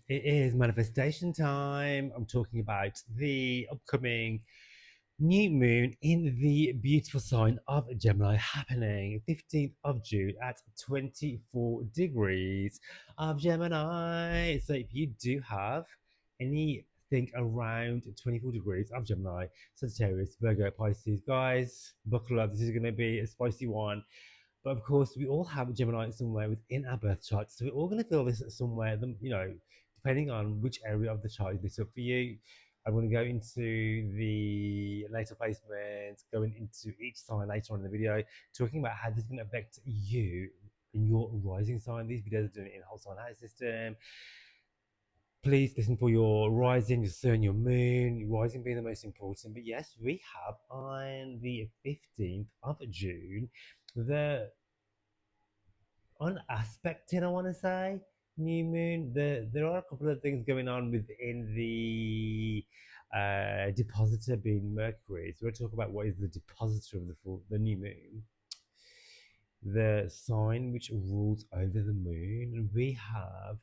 It is manifestation time. I'm talking about the upcoming new moon in the beautiful sign of Gemini happening 15th of June at 24 degrees of Gemini. So if you do have anything around 24 degrees of Gemini, Sagittarius, Virgo, Pisces, guys, buckle up. This is going to be a spicy one. But of course, we all have Gemini somewhere within our birth chart. So we're all going to feel this somewhere, depending on which area of the chart is lit up for you. I'm going to go into the later placements, going into each sign later on in the video, talking about how this is going to affect you in your rising sign. These videos are doing it in whole sign house system. Please listen for your rising, your sun, your moon, your rising being the most important. But yes, we have on the 15th of June the unaspected, I want to say, new moon. There are a couple of things going on within the depositor being Mercury. So we'll talk about what is the depositor of the new moon. The sign which rules over the moon, we have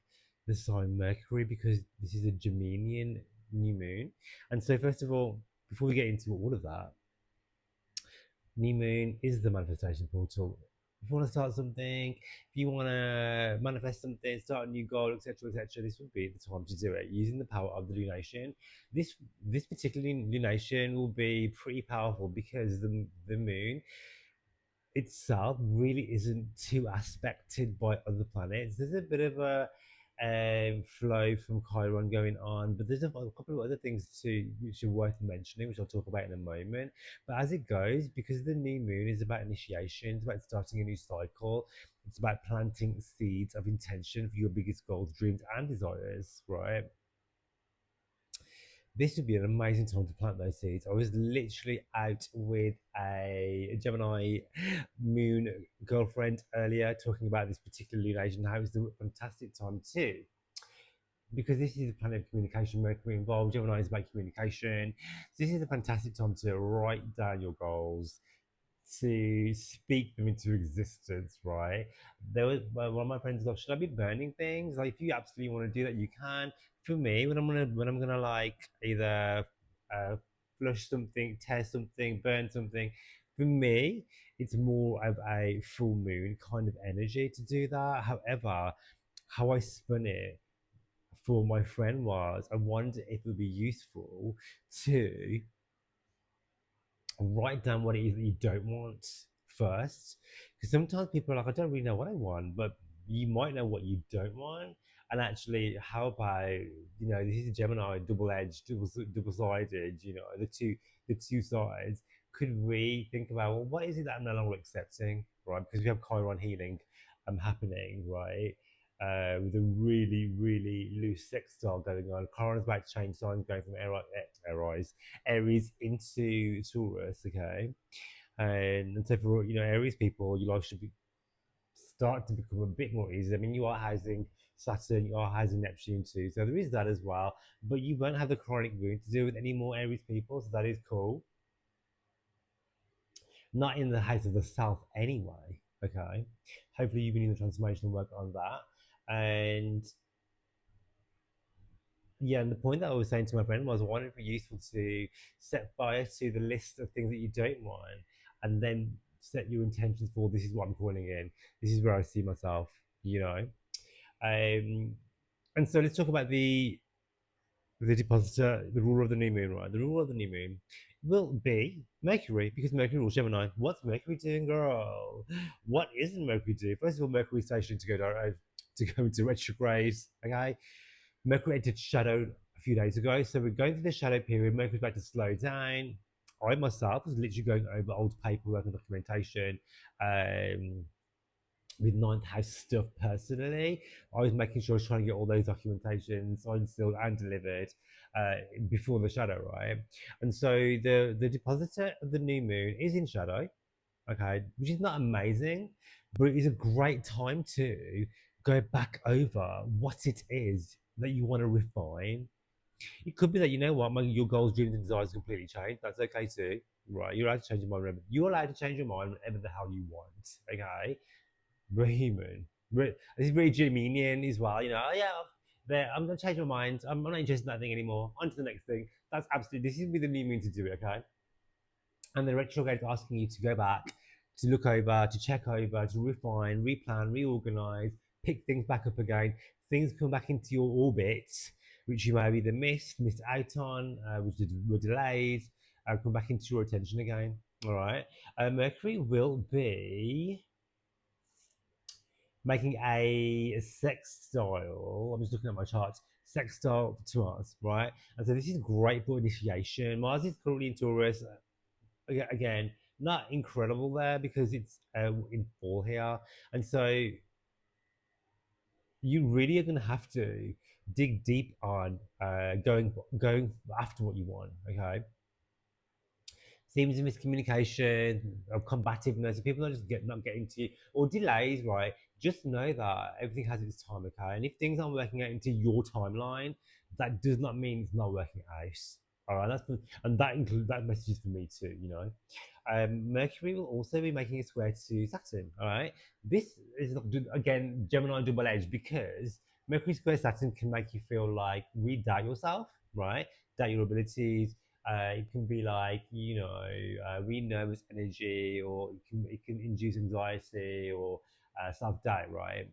the sign Mercury because this is a Geminian new moon. And so, first of all, before we get into all of that, new moon is the manifestation portal. If you want to start something, if you want to manifest something, start a new goal, etc., etc., this would be the time to do it using the power of the lunation. This particular lunation will be pretty powerful because the moon itself really isn't too aspected by other planets. There's a bit of a flow from Chiron going on, but there's a couple of other things too which are worth mentioning, which I'll talk about in a moment. But as it goes, because the new moon is about initiation, it's about starting a new cycle, it's about planting seeds of intention for your biggest goals, dreams, and desires, right? This would be an amazing time to plant those seeds. I was literally out with a Gemini moon girlfriend earlier talking about this particular lunation, how it's a fantastic time too. Because this is a planet of communication, Mercury involved, Gemini is about communication. So this is a fantastic time to write down your goals, to speak them into existence, right? There was one of my friends was like, should I be burning things? Like, if you absolutely want to do that, you can. For me, when I'm gonna like either flush something, tear something, burn something, for me, it's more of a full moon kind of energy to do that. However, how I spun it for my friend was, I wonder if it would be useful to write down what it is that you don't want first. Because sometimes people are like, I don't really know what I want, but you might know what you don't want. And actually, how about, this is a Gemini, double-edged, double-sided, the two sides. Could we think about, well, what is it that I'm no longer accepting, right? Because we have Chiron healing happening, right? With a really, really loose sextile going on. Chiron's about to change signs, going from Aries into Taurus, okay? And so for Aries people, your life should be start to become a bit more easy. I mean, you are housing Saturn, you are housing Neptune too, so there is that as well. But you won't have the chronic wound to deal with any more Aries people, so that is cool. Not in the house of the South anyway. Okay, hopefully you've been in the transformational work on that, and yeah, and the point that I was saying to my friend was, I wanted it be useful to set fire to the list of things that you don't want, and then set your intentions for this is what I'm calling in. This is where I see myself. And so let's talk about the depositor, the ruler of the new moon, right? The ruler of the new moon will be Mercury, because Mercury rules Gemini. What's Mercury doing, girl? What isn't Mercury doing? First of all, Mercury is stationed to go into retrograde. Okay, Mercury entered shadow a few days ago, so we're going through the shadow period. Mercury's about to slow down. I myself was literally going over old paperwork and documentation with ninth house stuff personally. I was making sure I was trying to get all those documentations signed, sealed, and delivered before the shadow, right? And so the depositor of the new moon is in shadow, okay, which is not amazing, but it is a great time to go back over what it is that you want to refine. It could be that, your goals, dreams, and desires completely change. That's okay too, right? You're allowed to change your mind. Remember, you're allowed to change your mind whenever the hell you want, okay? We're human. This is very Geminian as well, oh, yeah. there. I'm gonna change my mind. I'm not interested in that thing anymore. On to the next thing. That's absolutely. This is with the new moon to do it. Okay. And the retrograde is asking you to go back, to look over, to check over, to refine, replan, reorganize, pick things back up again. Things come back into your orbit, which you may have either missed out on, which were delays, come back into your attention again. All right. Mercury will be making a sextile. I'm just looking at my charts. Sextile to Mars, right? And so this is great for initiation. Mars is currently in Taurus. Again, not incredible there because it's in fall here, and so you really are going to have to dig deep on going after what you want. Okay, themes of miscommunication, of combativeness, if people are just not getting to you, or delays, right? Just know that everything has its time, okay? And if things aren't working out into your timeline, that does not mean it's not working out. All right, and that includes that message is for me too. Mercury will also be making a square to Saturn. All right, this is again Gemini double edged because Mercury square Saturn can make you feel like doubt yourself, right? Doubt your abilities, it can be like really nervous energy, or it can induce anxiety or self doubt, right?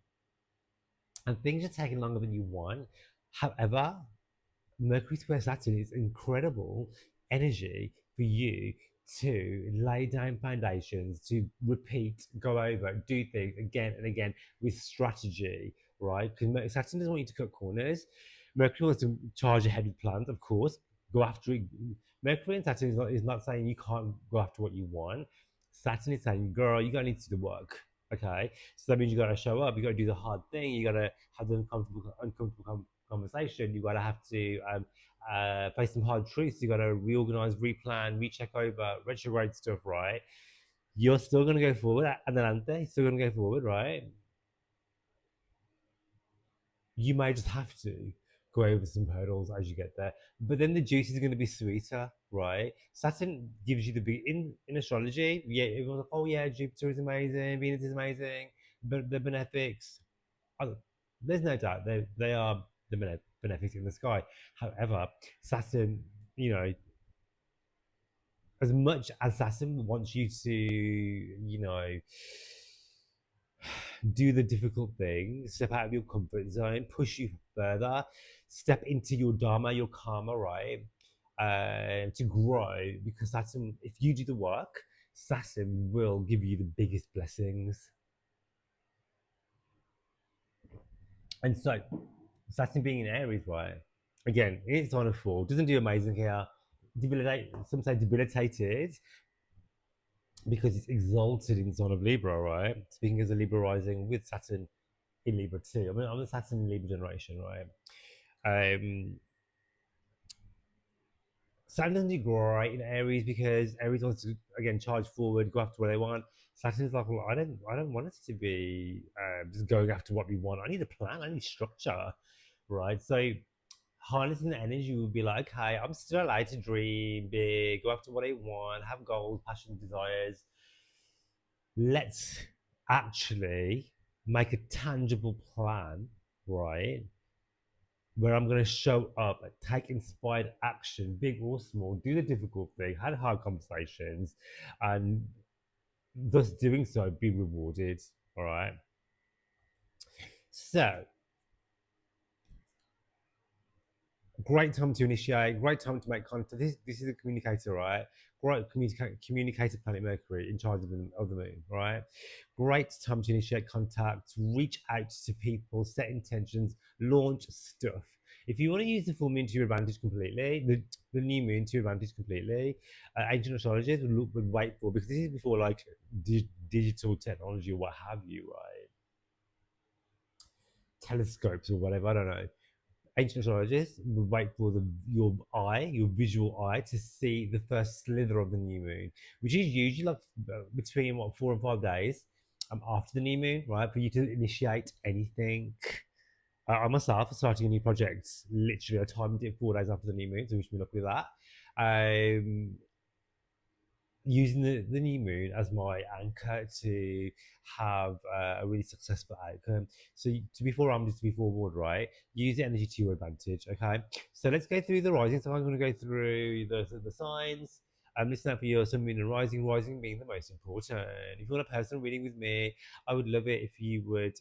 And things are taking longer than you want. However, Mercury square Saturn is incredible energy for you to lay down foundations, to repeat, go over, do things again and again with strategy, right? Because Saturn doesn't want you to cut corners. Mercury wants to charge ahead with plans, of course. Go after it. Mercury and Saturn is not saying you can't go after what you want. Saturn is saying, girl, you gotta need to do the work. Okay, so that means you gotta show up. You gotta do the hard thing. You gotta have the uncomfortable conversation. You gotta have to face some hard truths. You gotta reorganize, replan, recheck over retrograde stuff. Right, you're still gonna go forward. Adelante, still gonna go forward. Right, you may just have to go over some hurdles as you get there. But then the juice is going to be sweeter, right? Saturn gives you the big in astrology. Yeah, everyone's like, oh yeah, Jupiter is amazing, Venus is amazing, but the benefics, oh, there's no doubt they are the benefics in the sky. However, Saturn, you know, as much as Saturn wants you to, do the difficult thing, step out of your comfort zone, push you further, step into your dharma, your karma, right? To grow, because Saturn, if you do the work, Saturn will give you the biggest blessings. And so, Saturn being in Aries, right? Again, it's on a fall, doesn't do amazing here. Some say debilitated because it's exalted in the sign of Libra, right? Speaking as a Libra rising with Saturn in Libra too. I mean, I'm a Saturn in Libra generation, right? Saturn doesn't do great in Aries because Aries wants to again charge forward, go after what they want. Saturn's like, well, I don't want us to be just going after what we want. I need a plan. I need structure, right? So harnessing the energy would be like, okay, I'm still allowed to dream big, go after what I want, have goals, passions, desires. Let's actually make a tangible plan, right? Where I'm going to show up, take inspired action, big or small, do the difficult thing, had hard conversations, and thus doing so, be rewarded. All right. So, great time to initiate, great time to make contact. This is a communicator, right? Great communicator planet Mercury in charge of the moon, right? Great time to initiate contact, reach out to people, set intentions, launch stuff. If you want to use the full moon to your advantage completely, the new moon to your advantage completely, ancient astrologers would wait for, because this is before like digital technology or what have you, right? Telescopes or whatever, I don't know. Ancient astrologers would wait for your visual eye, to see the first slither of the new moon, which is usually like between 4 and 5 days after the new moon, right? For you to initiate anything. I myself starting a new project. Literally, I timed it 4 days after the new moon, so wish me luck with that. using the new moon as my anchor to have a really successful outcome. So to be forearmed is to be forward, right? Use the energy to your advantage. Okay. So let's go through the rising. So I'm going to go through the signs. Listen out for your sun, moon, and rising. Rising being the most important. If you want a personal reading with me, I would love it if you would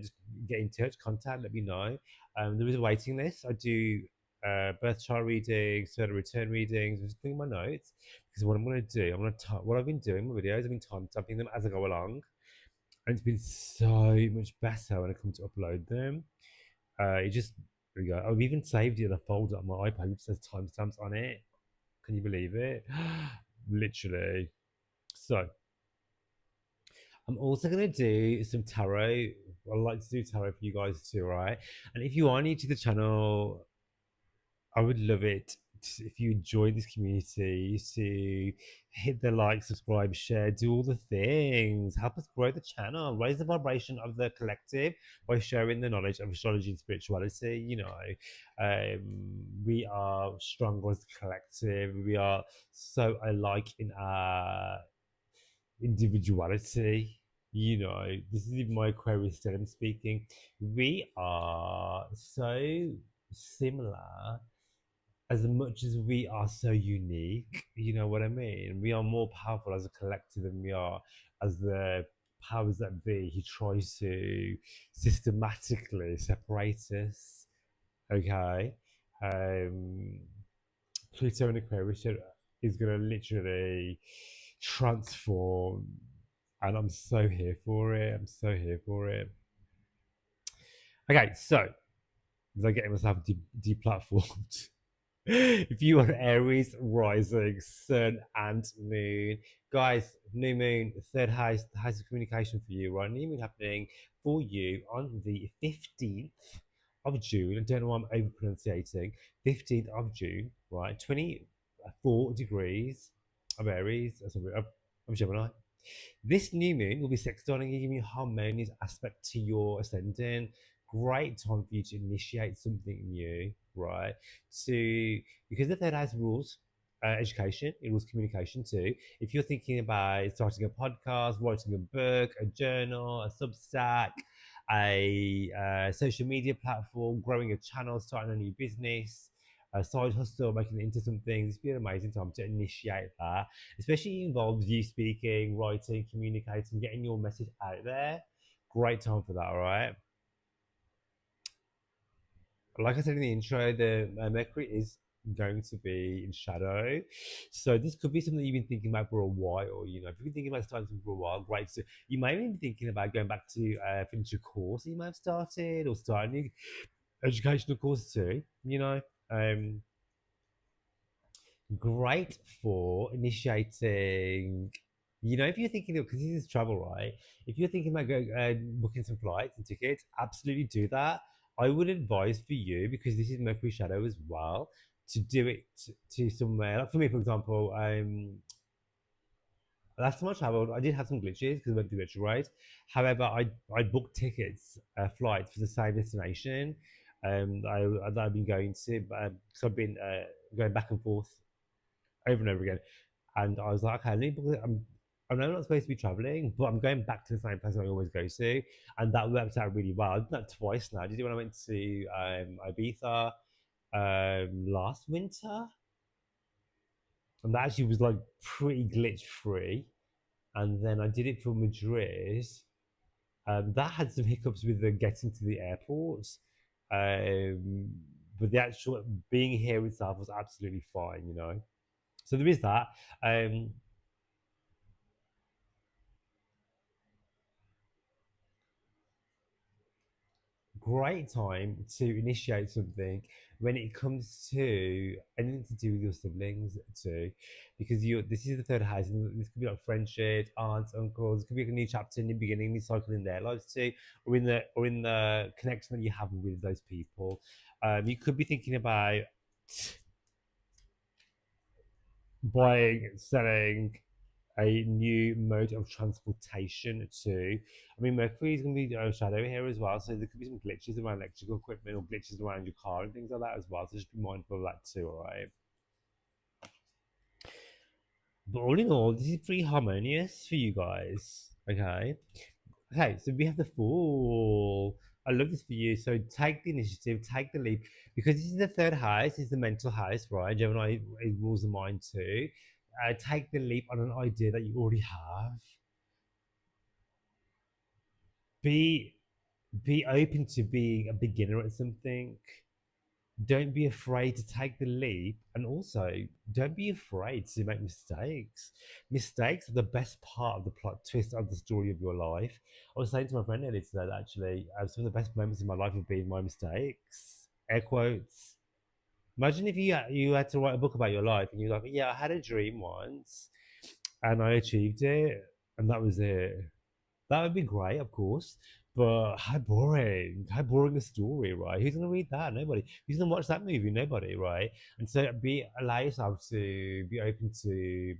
just get in touch, contact, let me know. There is a waiting list. I do birth chart readings, sort of return readings. I'm just doing my notes because what I'm going to do, what I've been doing my videos, I've been time stamping them as I go along, and it's been so much better when I come to upload them. It just there we go. I've even saved it in a folder on my iPad which says timestamps on it. Can you believe it? Literally. So I'm also going to do some tarot. I like to do tarot for you guys too, right? And if you are new to the channel, I would love it if you enjoy this community to hit the like, subscribe, share, do all the things. Help us grow the channel, raise the vibration of the collective by sharing the knowledge of astrology and spirituality. We are stronger as a collective. We are so alike in our individuality. This is even my Aquarius that I'm speaking. We are so similar as much as we are so unique. You know what I mean? We are more powerful as a collective than we are as the powers that be who tries to systematically separate us. Okay. Um, Pluto and Aquarius is going to literally transform, and I'm so here for it. I'm so here for it. Okay, so I'm getting myself deplatformed. If you are Aries rising, sun, and moon, guys, new moon, third house, the house of communication for you, right? New moon happening for you on the 15th of June. I don't know why I'm over pronunciating. 15th of June, right? 24 degrees of Aries, sorry, of Gemini. This new moon will be sextiling, giving you a harmonious aspect to your ascendant. Great time for you to initiate something new, right? To because the third house rules education, it rules communication too. If you're thinking about starting a podcast, writing a book, a journal, a Substack, a social media platform, growing a channel, starting a new business, a side hustle, making it into something, this would be an amazing time to initiate that, especially involves you speaking, writing, communicating, getting your message out there. Great time for that, all right? Like I said in the intro, the Mercury is going to be in shadow. So this could be something you've been thinking about for a while. If you've been thinking about starting something for a while, great. So you may even be thinking about going back to finish a course that you might have started or start a new educational course too. Great for initiating. If you're thinking of, because this is travel, right? If you're thinking about booking some flights and tickets, absolutely do that. I would advise for you, because this is Mercury shadow as well, to do it to somewhere. Like for me, for example, last time I traveled, I did have some glitches because I went through retrograde. However, I booked tickets, flights for the same destination. That I've been going to, because I've been going back and forth over and over again. And I was like, okay, I know I'm not supposed to be traveling, but I'm going back to the same place I always go to. And that worked out really well. I did that twice now. I did it when I went to Ibiza last winter. And that actually was like pretty glitch free. And then I did it for Madrid. That had some hiccups with the getting to the airport. But the actual being here itself was absolutely fine. So there is that. Um, Great time to initiate something when it comes to anything to do with your siblings too, because this is the third house, and this could be like friendships, aunts, uncles. It could be a new chapter, new beginning, new cycle in their lives too, or in the connection that you have with those people. You could be thinking about buying, selling a new mode of transportation too. I mean, Mercury is going to be shadow here as well, so there could be some glitches around electrical equipment or glitches around your car and things like that as well. So just be mindful of that too, all right? But all in all, this is pretty harmonious for you guys. Okay. Okay, so we have the Fool. I love this for you. So take the initiative, take the leap, because this is the third house, this is the mental house, right? Gemini it rules the mind too. Take the leap on an idea that you already have. Be be open to being a beginner at something. Don't be afraid to take the leap, and also don't be afraid to make mistakes. Mistakes are the best part of the plot twist of the story of your life. I was saying to my friend earlier today that actually some of the best moments in my life have been my mistakes. Air quotes. Imagine if you had to write a book about your life and you're like, yeah, I had a dream once and I achieved it, and that was it. That would be great, of course. But how boring. How boring a story, right? Who's gonna read that? Nobody. Who's gonna watch that movie? Nobody, right? And so allow yourself to be open to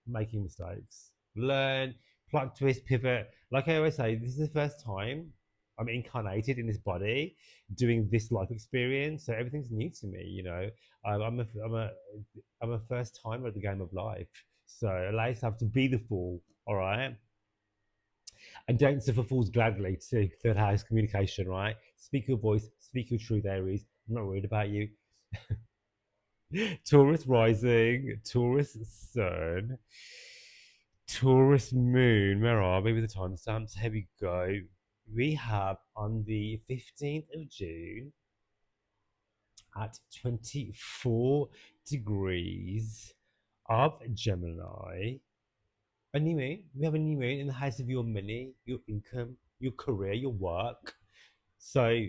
making mistakes. Learn, plot twist, pivot. Like I always say, this is the first time I'm incarnated in this body doing this life experience. So everything's new to me, you know. I'm a first timer at the game of life. So allow yourself to be the fool, all right? And don't suffer fools gladly to third house communication, right? Speak your voice, speak your truth, Aries. I'm not worried about you. Taurus rising, Taurus sun, Taurus moon. Where are we with the timestamps? Here we go. We have on the 15th of June at 24 degrees of Gemini. A new moon. We have a new moon in the house of your money, your income, your career, your work. So,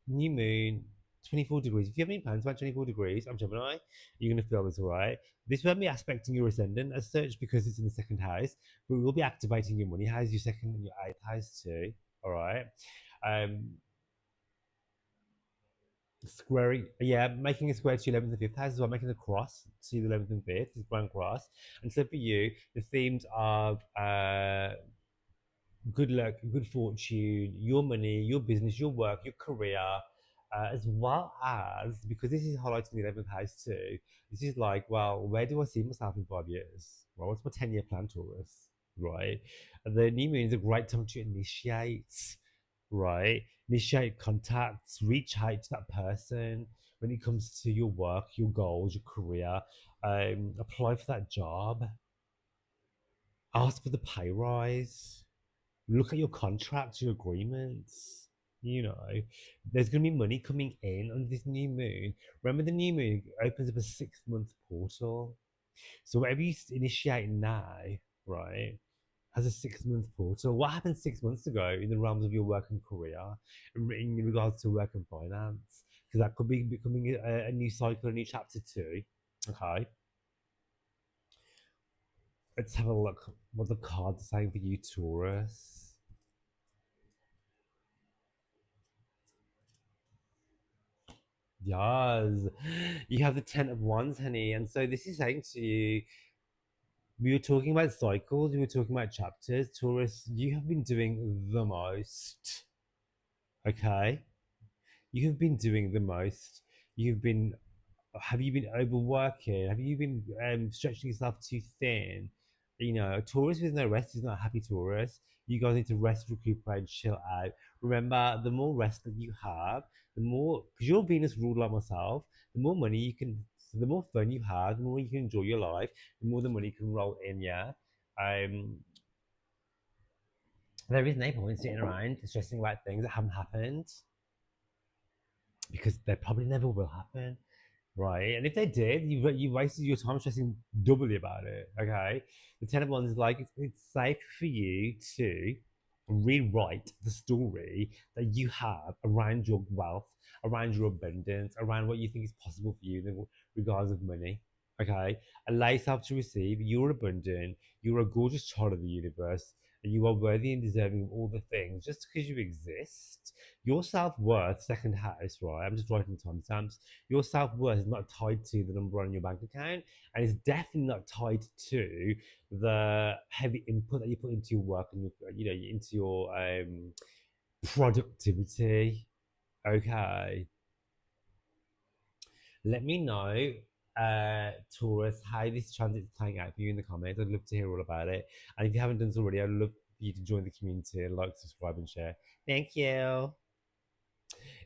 new moon, 24 degrees. If you have any plans about 24 degrees, I'm Gemini, you're going to feel this, all right? This won't be aspecting your ascendant as such because it's in the second house, but we will be activating your money house, your second and your eighth house too, all right? Um, Squaring, yeah, making a square to your 11th and 5th house as well, making a cross to the 11th and 5th, this grand cross. And so for you, the themes of good luck, good fortune, your money, your business, your work, your career, as well as because this is highlighting the 11th house too. This is like, well, where do I see myself in 5 years? Well, what's my 10-year plan, Taurus? Right? And the new moon is a great time to initiate, right? Initiate contacts, reach out to that person when it comes to your work, your goals, your career. Apply for that job, ask for the pay rise, look at your contracts, your agreements. You know, there's going to be money coming in on this new moon. Remember, the new moon opens up a 6 month portal. So whatever you initiate now, right, has a 6 month portal. What happened 6 months ago in the realms of your work and career, in regards to work and finance? Because that could be becoming a new cycle, a new chapter too. Okay, let's have a look what the cards are saying for you, Taurus. Yes, you have the Ten of Wands, honey. And so this is saying to you, we were talking about cycles, we were talking about chapters. Taurus, you have been doing the most. Okay? You have been doing the most. You've been, have you been overworking? Have you been stretching yourself too thin? You know, a Taurus with no rest is not a happy Taurus. You guys need to rest, recuperate, chill out. Remember, the more rest that you have, the more, because you're Venus ruled like myself, the more money you can, so the more fun you have, the more you can enjoy your life, the more the money can roll in, yeah? Um, there is no point sitting around stressing about things that haven't happened because they probably never will happen. Right, and if they did, you wasted your time stressing doubly about it. Okay, the Ten of Wands is like it's safe for you to rewrite the story that you have around your wealth, around your abundance, around what you think is possible for you in regards of money. Okay, allow yourself to receive. You're abundant. You're a gorgeous child of the universe, and you are worthy and deserving of all the things. Just because you exist, your self worth, second house, right? I'm just writing timestamps. Your self worth is not tied to the number on your bank account, and it's definitely not tied to the heavy input that you put into your work and your, you know, into your productivity. Okay, let me know Taurus, how this transit's playing out for you in the comments. I'd love to hear all about it. And if you haven't done so already, I'd love for you to join the community, like, subscribe, and share. Thank you.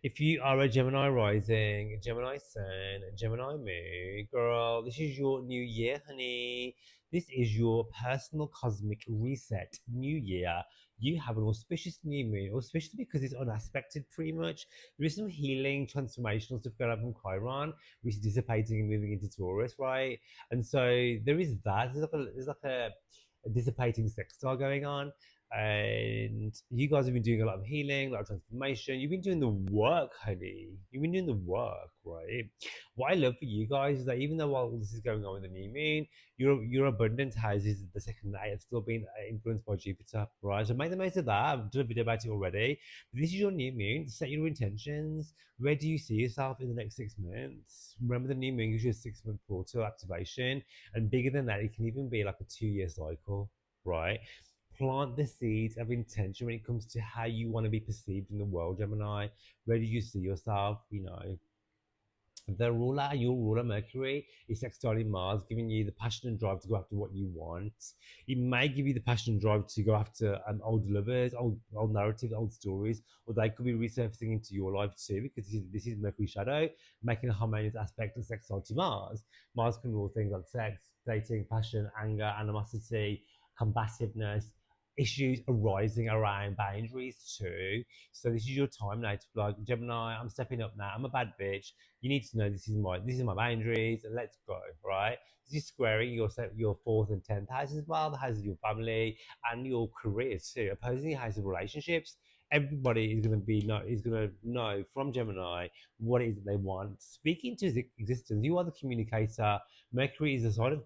If you are a Gemini rising, Gemini sun, Gemini moon, girl, this is your new year, honey. This is your personal cosmic reset new year. You have an auspicious new moon, auspicious because it's unaspected pretty much. There is some healing, transformational stuff going on from Chiron, which is dissipating and moving into Taurus, right? And so there is that. There's like a dissipating sextile going on, and you guys have been doing a lot of healing, a lot of transformation. You've been doing the work, honey. You've been doing the work, right? What I love for you guys is that even though while this is going on with the new moon, your abundant houses, the second night, have still been influenced by Jupiter, right? So make the most of that. I've done a video about it already. But this is your new moon. Set your intentions. Where do you see yourself in the next 6 months? Remember, the new moon gives you a 6 month portal activation, and bigger than that, it can even be like a 2 year cycle, right? Plant the seeds of intention when it comes to how you want to be perceived in the world, Gemini. Where do you see yourself? Your ruler Mercury, is sextiling Mars, giving you the passion and drive to go after what you want. It may give you the passion and drive to go after old lovers, old narratives, old stories, or they could be resurfacing into your life too, because this is Mercury shadow, making a harmonious aspect of sextile to Mars. Mars can rule things like sex, dating, passion, anger, animosity, combativeness, issues arising around boundaries too. So this is your time now to be like, Gemini, I'm stepping up now. I'm a bad bitch. You need to know this is my boundaries, and let's go, right? This is squaring your fourth and 10th house as well, the house of your family and your career too. Opposing house of relationships. Everybody is gonna know from Gemini what it is that they want. Speaking to existence, you are the communicator. Mercury is the side of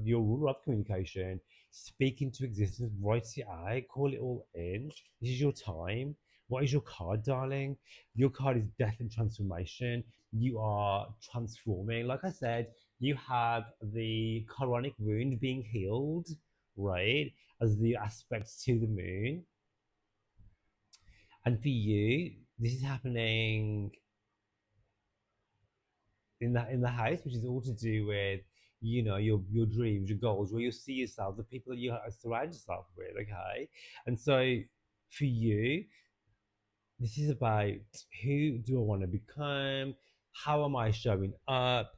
your ruler of communication. Speak into existence, write it out, call it all in. This is your time. What is your card, darling? Your card is death and transformation. You are transforming. Like I said, you have the chironic wound being healed, right? As the aspects to the moon. And for you, this is happening in the house, which is all to do with your dreams, your goals, where you see yourself, the people that you surround yourself with. Okay, and so for you, this is about who do I want to become, how am I showing up,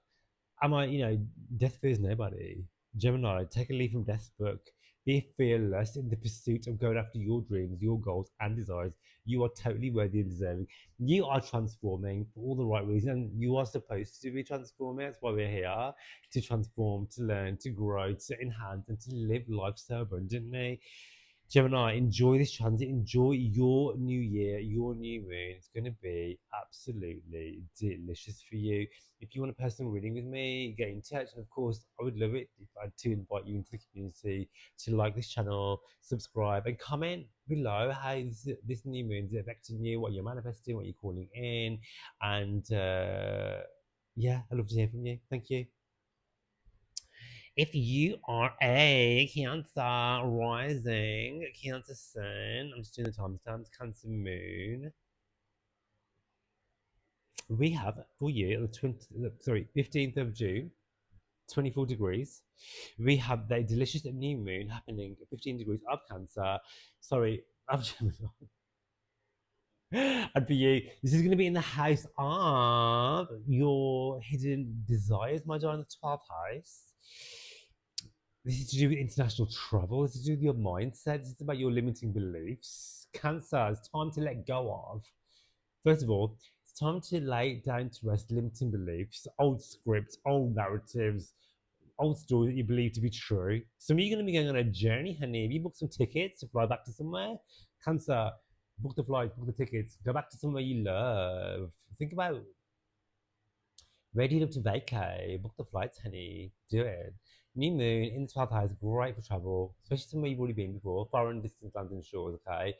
am I, death fears nobody. Gemini, take a leaf from Death's book. Be fearless in the pursuit of going after your dreams, your goals, and desires. You are totally worthy and deserving. You are transforming for all the right reasons. You are supposed to be transforming. That's why we're here, to transform, to learn, to grow, to enhance, and to live life so abundantly. Gemini, enjoy this transit. Enjoy your new year, your new moon. It's going to be absolutely delicious for you. If you want a personal reading with me, get in touch. And of course, I would love it if I had to invite you into the community to like this channel, subscribe, and comment below how this new moon is affecting you, what you're manifesting, what you're calling in. And yeah, I'd love to hear from you. Thank you. If you are a Cancer rising, Cancer sun, I'm just doing the timestamps, Cancer moon, we have for you the 15th of June, 24 degrees. We have the delicious new moon happening at 15 degrees of Cancer, sorry, of Gemini. And for you, this is going to be in the house of your hidden desires, my darling, the 12th house. This is to do with international travel. This is to do with your mindset. This is about your limiting beliefs. Cancer, it's time to let go of. First of all, it's time to lay down to rest limiting beliefs, old scripts, old narratives, old stories that you believe to be true. Some of you are going to be going on a journey, honey. Have you booked some tickets to fly back to somewhere? Cancer, book the flight, book the tickets, go back to somewhere you love. Think about, where do you love to vacay? Book the flights, honey. Do it. New moon in the 12th house, great for travel, especially somewhere you've already been before, foreign, distant lands and shores, okay?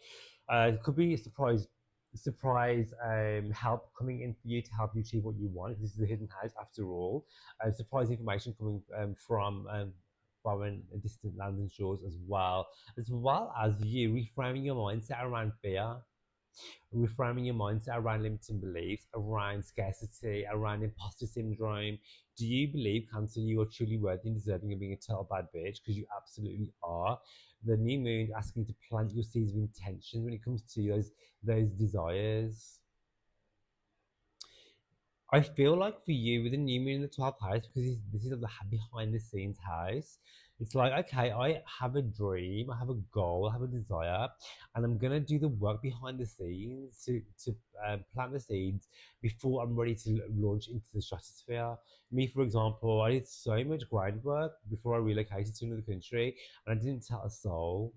It could be a surprise help coming in for you to help you achieve what you want. This is the hidden house after all. Surprise information coming from foreign and distant lands and shores as well as you reframing your mindset around fear. reframing your mindset around limiting beliefs, around scarcity, around imposter syndrome. Do you believe, Cancer, you are truly worthy and deserving of being a total bad bitch? Because you absolutely are. The new moon asking you to plant your seeds of intention when it comes to those desires. I feel like for you with the new moon in the 12th house, because this is the behind the scenes house, it's like, okay, I have a dream, I have a goal, I have a desire, and I'm going to do the work behind the scenes to plant the seeds before I'm ready to launch into the stratosphere. Me, for example, I did so much groundwork before I relocated to another country, and I didn't tell a soul.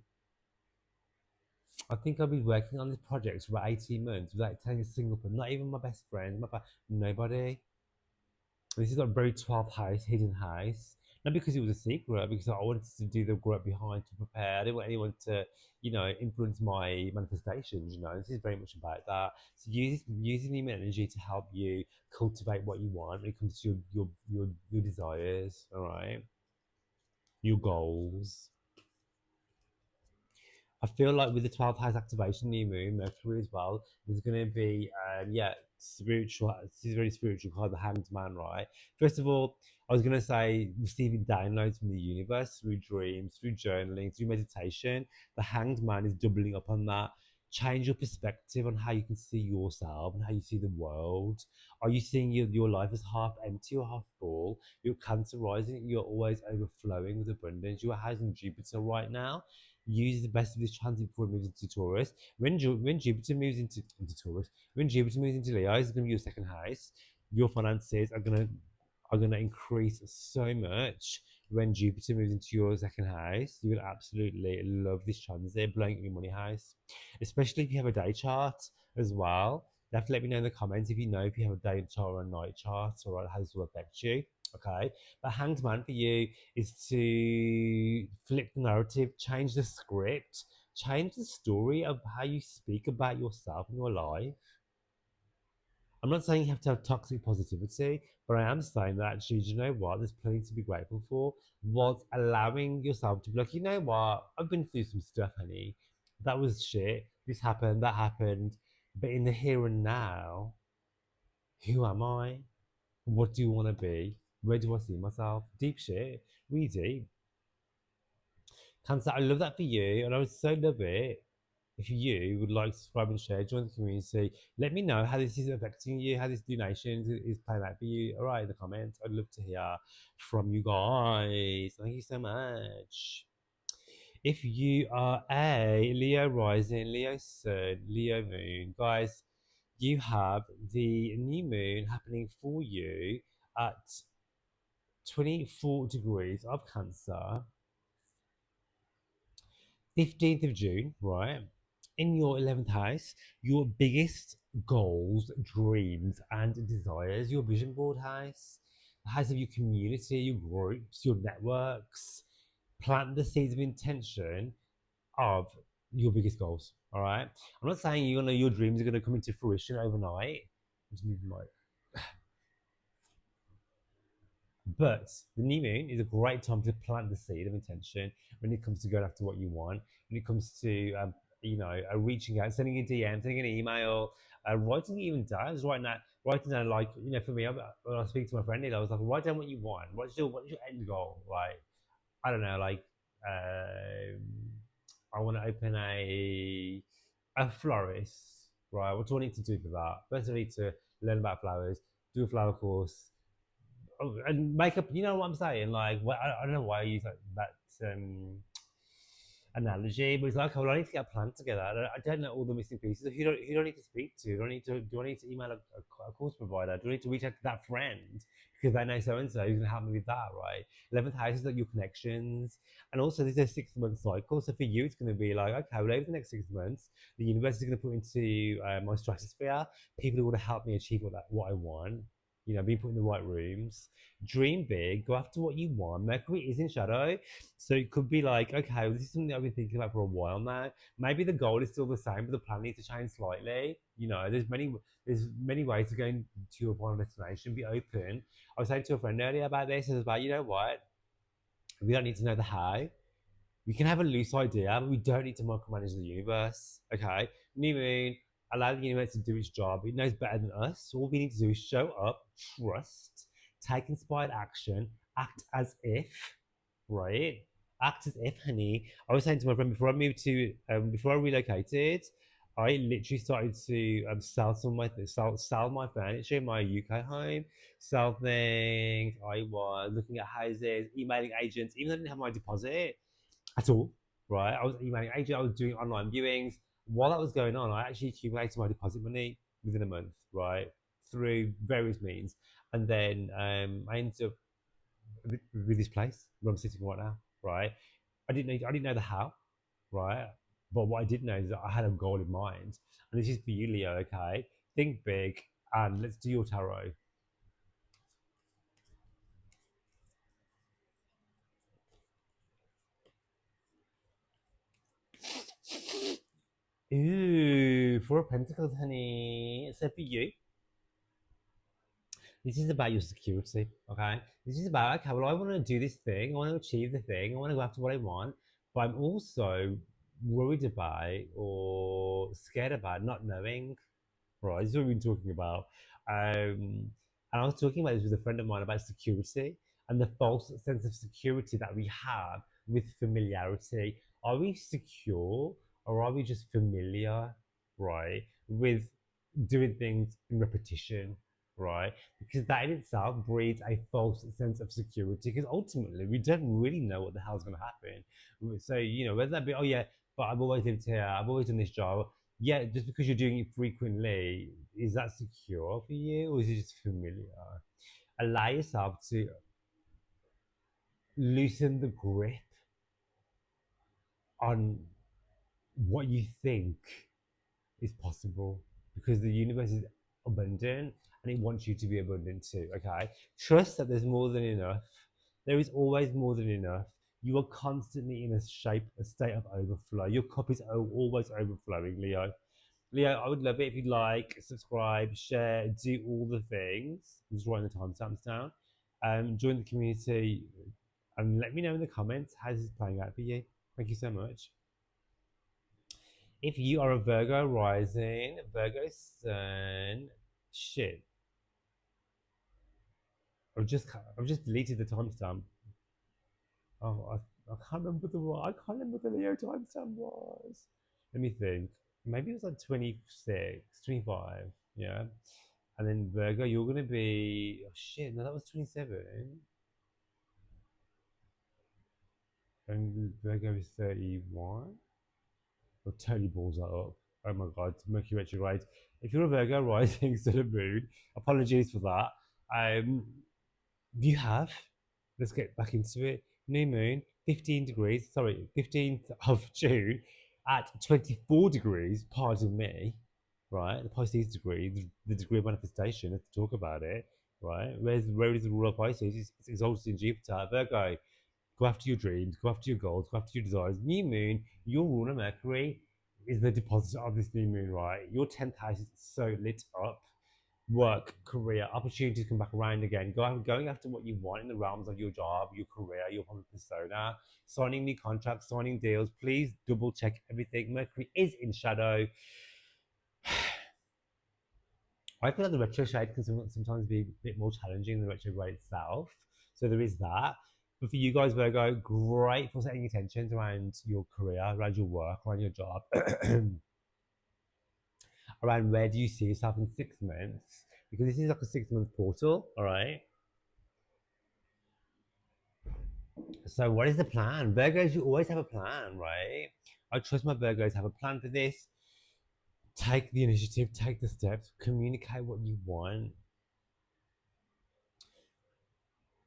I think I've been working on this project for about 18 months without telling a single person, not even my best friend, nobody. This is a very 12th house, hidden house. Not because it was a secret, because I wanted to do the work behind to prepare. I didn't want anyone to, influence my manifestations. This is very much about that. So using the energy to help you cultivate what you want when it comes to your desires. All right, your goals. I feel like with the 12th house activation, new moon, Mercury as well, there's going to be, spiritual, this is very spiritual called the Hanged Man, right? First of all, I was going to say receiving downloads from the universe through dreams, through journaling, through meditation. The Hanged Man is doubling up on that. Change your perspective on how you can see yourself and how you see the world. Are you seeing your life as half empty or half full? You're Cancer rising, you're always overflowing with abundance. You're housing Jupiter right now. Use the best of this transit before it moves into Taurus. When Jupiter moves into Taurus, when Jupiter moves into Leo, it's going to be your second house. Your finances are gonna increase so much when Jupiter moves into your second house. You will absolutely love this transit, blowing up your money house, especially if you have a day chart as well. You have to let me know in the comments if you know if you have a day chart or a night chart, or how this will affect you. Okay, but Hanged Man for you is to flip the narrative, change the script, change the story of how you speak about yourself in your life. I'm not saying you have to have toxic positivity, but I am saying that actually, do you know what? There's plenty to be grateful for. Was allowing yourself to be like, you know what? I've been through some stuff, honey. That was shit. This happened, that happened. But in the here and now, who am I? What do you want to be? Where do I see myself? Deep shit. Really deep. Cancer, I love that for you, and I would so love it if you would like to subscribe and share, join the community. Let me know how this is affecting you, how this donation is playing out for you. All right, in the comments, I'd love to hear from you guys. Thank you so much. If you are a Leo rising, Leo sun, Leo moon, guys, you have the new moon happening for you at 24 degrees of Cancer, 15th of June, right? In your 11th house, your biggest goals, dreams, and desires, your vision board house, the house of your community, your groups, your networks. Plant the seeds of intention of your biggest goals. All right. I'm not saying your dreams are gonna come into fruition overnight. Just move my But the new moon is a great time to plant the seed of intention when it comes to going after what you want, when it comes to, reaching out, sending a DM, sending an email, writing it even down. Just writing down, like, for me, when I speak to my friend, I was like, write down what you want. What's your end goal? Like, I don't know, like, I want to open a florist, right? What do I need to do for that? First, I need to learn about flowers, do a flower course, and makeup. You know what I'm saying? Like, I don't know why I use that analogy, but it's like, well, I need to get a plan together. I don't know all the missing pieces. Who do I need to speak to? Do I need to email a course provider? Do I need to reach out to that friend because they know so and so who's gonna help me with that, right? 11th house is like your connections, and also this is a 6 month cycle. So for you, it's gonna be like, okay, well, over the next 6 months, the universe is gonna put into my stratosphere people who want to help me achieve what I want. Being put in the right rooms. Dream big, go after what you want. Mercury is in shadow, so it could be like, okay, well, this is something I've been thinking about for a while now. Maybe the goal is still the same, but the plan needs to change slightly. There's many ways to go to your final destination. Be open. I was saying to a friend earlier about this. It was about, you know what? We don't need to know the how. We can have a loose idea, but we don't need to micromanage the universe. Okay, new moon. allow the universe to do its job. It knows better than us. All we need to do is show up, trust, take inspired action, act as if, right? Act as if, honey. I was saying to my friend before I moved to, before I relocated, I literally started to sell some of my sell my furniture in my UK home, sell things. I was looking at houses, emailing agents, even though I didn't have my deposit at all, right? I was emailing agents, I was doing online viewings. While that was going on, I actually accumulated my deposit money within a month, right? Through various means. And then I ended up with this place where I'm sitting right now, right? I didn't know the how, right? But what I did know is that I had a goal in mind. And this is for you, Leo, okay? Think big and let's do your tarot. Ooh, Four of Pentacles, honey. So for you, this is about your security, okay? This is about, okay, well, I want to do this thing, I want to achieve the thing, I want to go after what I want, but I'm also worried about or scared about not knowing, right? This is what we've been talking about. And I was talking about this with a friend of mine about security and the false sense of security that we have with familiarity. Are we secure or are we just familiar, right, with doing things in repetition, right? Because that in itself breeds a false sense of security because ultimately we don't really know what the hell's going to happen. So, whether that be, oh yeah, but I've always lived here, I've always done this job. Yeah, just because you're doing it frequently, is that secure for you or is it just familiar? Allow yourself to loosen the grip on what you think is possible because the universe is abundant and it wants you to be abundant too. Okay, trust that there's more than enough. There is always more than enough. You are constantly in a state of overflow. Your cup is always overflowing, Leo. Leo, I would love it if you'd like, subscribe, share, do all the things. I'm just writing the timestamps down. Join the community and let me know in the comments how this is playing out for you. Thank you so much. If you are a Virgo rising, Virgo sun, shit. I've just deleted the timestamp. Oh, I can't remember I can't remember what the Leo timestamp was. Let me think. Maybe it was like 26, 25. Yeah. And then Virgo, you're gonna be, oh shit, no, that was 27. And Virgo is 31. I totally balls that up. Oh my god, Mercury retrograde. If you're a Virgo rising instead of moon, apologies for that. Um, you have, let's get back into it. New moon, 15 degrees, sorry, 15th of June at 24 degrees, pardon me, right? The Pisces degree, the degree of manifestation, let's talk about it, right? Where is the royal Pisces? It's exalted in Jupiter. Virgo, go after your dreams, go after your goals, go after your desires. New moon, your ruler Mercury is the depositor of this new moon, right? Your 10th house is so lit up. Work, career, opportunities come back around again. Going after what you want in the realms of your job, your career, your public persona, signing new contracts, signing deals. Please double check everything. Mercury is in shadow. I feel like the retrograde can sometimes be a bit more challenging than the retrograde itself. So there is that. But for you guys, Virgo, great for setting intentions around your career, around your work, around your job, around where do you see yourself in 6 months? Because this is like a 6 month portal, all right? So what is the plan? Virgos, you always have a plan, right? I trust my Virgos have a plan for this. Take the initiative, take the steps, communicate what you want.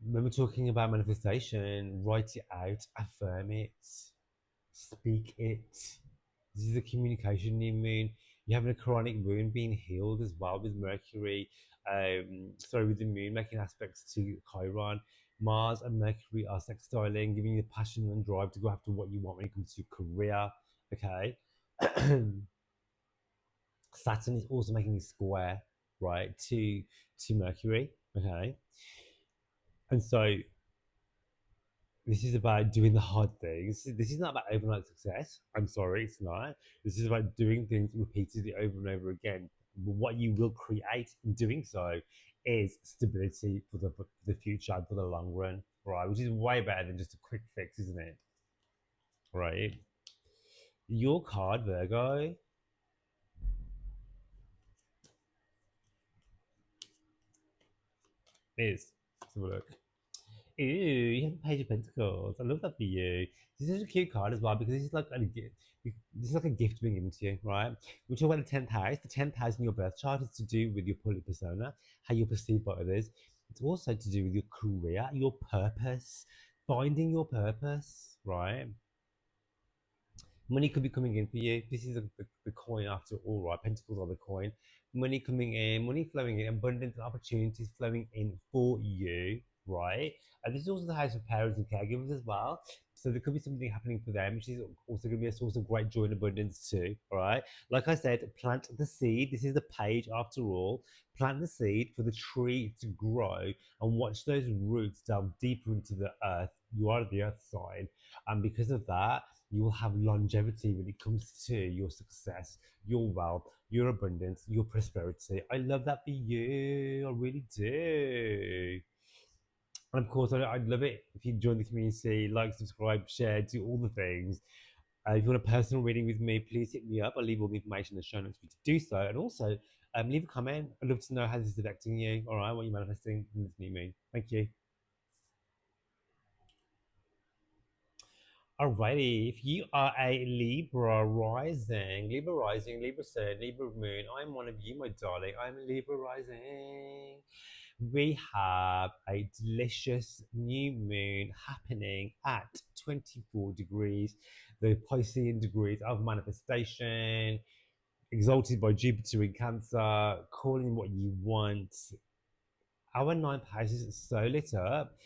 When we're talking about manifestation, write it out, affirm it, speak it. This is a communication new moon. You're having a chronic wound being healed as well with Mercury. With the moon making aspects to Chiron. Mars and Mercury are sextiling, giving you the passion and drive to go after what you want when it comes to your career. Okay. Saturn is also making a square, right, to Mercury. Okay. And so This is about doing the hard things. This is not about overnight success. I'm sorry, it's not. This is about doing things repeatedly over and over again. What you will create in doing so is stability for the future and for the long run, right? Which is way better than just a quick fix, isn't it? Right? Your card, Virgo, is. Let's have a look. Ooh, you have the Page of Pentacles. I love that for you. This is a cute card as well because this is like a gift. This is like a gift being given to you, right? We talk about the 10th house. The 10th house in your birth chart is to do with your public persona, how you're perceived by others. It's also to do with your career, your purpose, finding your purpose, right? Money could be coming in for you. This is the coin after all, right? Pentacles are the coin. Money coming in, money flowing in, abundance and opportunities flowing in for you, right? And this is also the house of parents and caregivers as well. So there could be something happening for them, which is also going to be a source of great joy and abundance too, all right? Like I said, plant the seed. This is the page after all. Plant the seed for the tree to grow and watch those roots delve deeper into the earth. You are the earth sign. And because of that, you will have longevity when it comes to your success, your wealth, your abundance, your prosperity. I love that for you. I really do. And of course, I'd love it if you join the community, like, subscribe, share, do all the things. If you want a personal reading with me, please hit me up. I'll leave all the information in the show notes for you to do so. And also, leave a comment. I'd love to know how this is affecting you. All right, what you're manifesting in this new moon. Thank you. Alrighty, if you are a Libra rising, Libra sun, Libra moon, I'm one of you, my darling. I'm a Libra rising. We have a delicious new moon happening at 24 degrees, the Piscean degrees of manifestation, exalted by Jupiter in Cancer, calling what you want. Our ninth house is so lit up.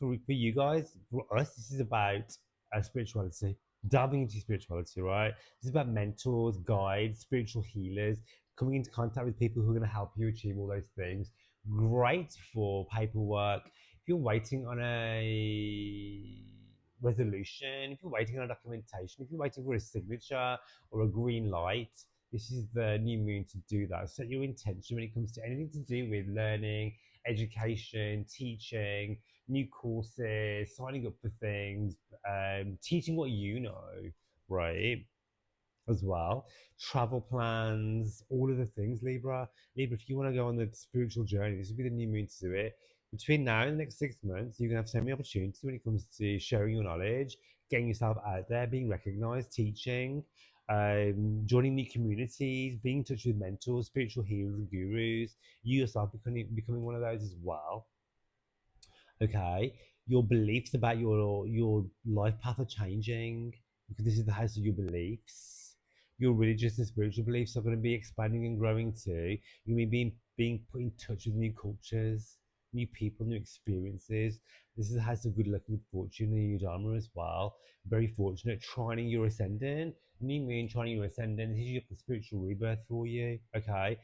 For you guys, for us, this is about spirituality, diving into spirituality, right? This is about mentors, guides, spiritual healers, coming into contact with people who are going to help you achieve all those things. Great for paperwork. If you're waiting on a resolution, if you're waiting on a documentation, if you're waiting for a signature or a green light, this is the new moon to do that. Set your intention when it comes to anything to do with learning, education, teaching, new courses, signing up for things, teaching what you know, right? As well, travel plans, all of the things. Libra, if you want to go on the spiritual journey, this would be the new moon to do it. Between now and the next 6 months, you're gonna have so many opportunities when it comes to sharing your knowledge, getting yourself out there, being recognized, teaching, joining new communities, being in touch with mentors, spiritual healers, and gurus. You yourself becoming one of those as well. Okay, your beliefs about your life path are changing because this is the house of your beliefs. Your religious and spiritual beliefs are going to be expanding and growing too. You're going to be being put in touch with new cultures, new people, new experiences. This is the house of good luck and good fortune in your dharma as well. Very fortunate. Trining your ascendant, new moon trining your ascendant. This is your spiritual rebirth for you. Okay,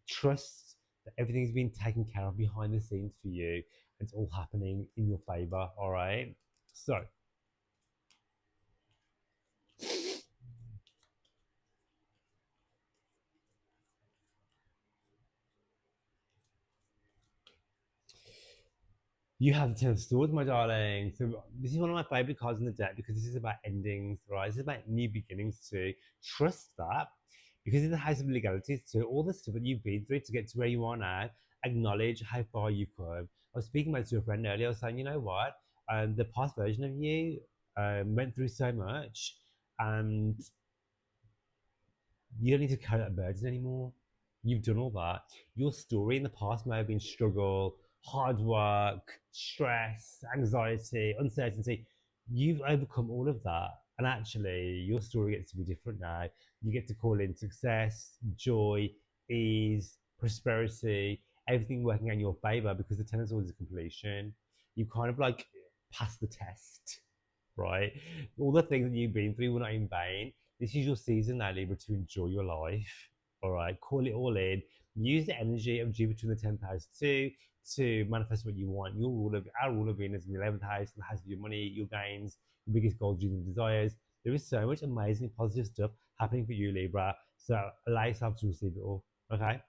trust that everything's been taken care of behind the scenes for you. It's all happening in your favor. All right. So you have the Ten of Swords, my darling. So this is one of my favorite cards in the deck because this is about endings, right? This is about new beginnings too. Trust that because it's the house of legalities too. All the stuff that you've been through to get to where you are now, acknowledge how far you've come. I was speaking about it to a friend earlier. I was saying, you know what? The past version of you went through so much, and you don't need to carry that burden anymore. You've done all that. Your story in the past may have been struggle, hard work, stress, anxiety, uncertainty. You've overcome all of that. And actually, your story gets to be different now. You get to call in success, joy, ease, prosperity, everything working in your favor because the Ten of Swords is completion. You kind of like passed the test, right? All the things that you've been through were not in vain. This is your season now, Libra, to enjoy your life. All right, call it all in. use the energy of Jupiter in the 10th house to manifest what you want. Our rule of Venus in the 11th house, the house of your money, your gains, your biggest goals, dreams, and desires. There is so much amazing positive stuff happening for you, Libra. So allow yourself to receive it all. Okay.